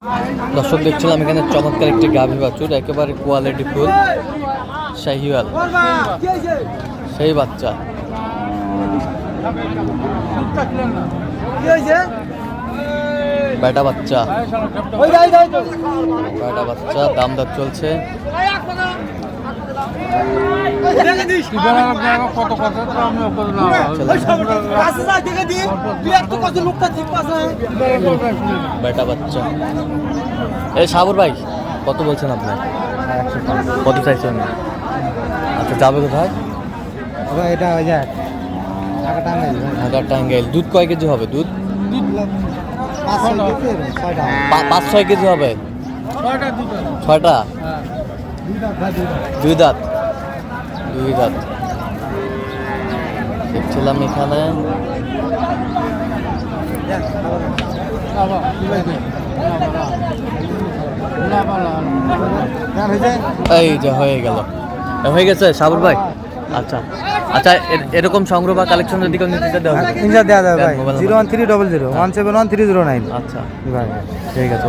দর্শক দেখছিলাম এখানে চমৎকার একটি গাভী বাছুর, একেবারে কোয়ালিটি ফুল শাহিওয়াল, সেই বাচ্চা বেটা বাচ্চা, বেটা বাচ্চা, দাম দর চলছে। বেটা বাচ্চা। এই সাবর ভাই কত বলছেন আপনি? কত চাইছেন? আচ্ছা, যাবে কোথায়? এটা ঢাকা টাঙ্গাইল। দুধ কয় কেজি হবে? দুধ 5-6 কেজি হবে। 6টা? 2 দাঁত। 2 দাঁত দেখছিলাম এখানে। এই যে হয়ে গেল, হয়ে গেছে সাবর ভাই। আচ্ছা আচ্ছা, এরকম সংগ্রহ বা কালেকশন যদি কেউ নিতে চায় দেওয়া যাবে? দেওয়া যাবে ভাই। 01300 1711309। আচ্ছা ভাই ঠিক আছে।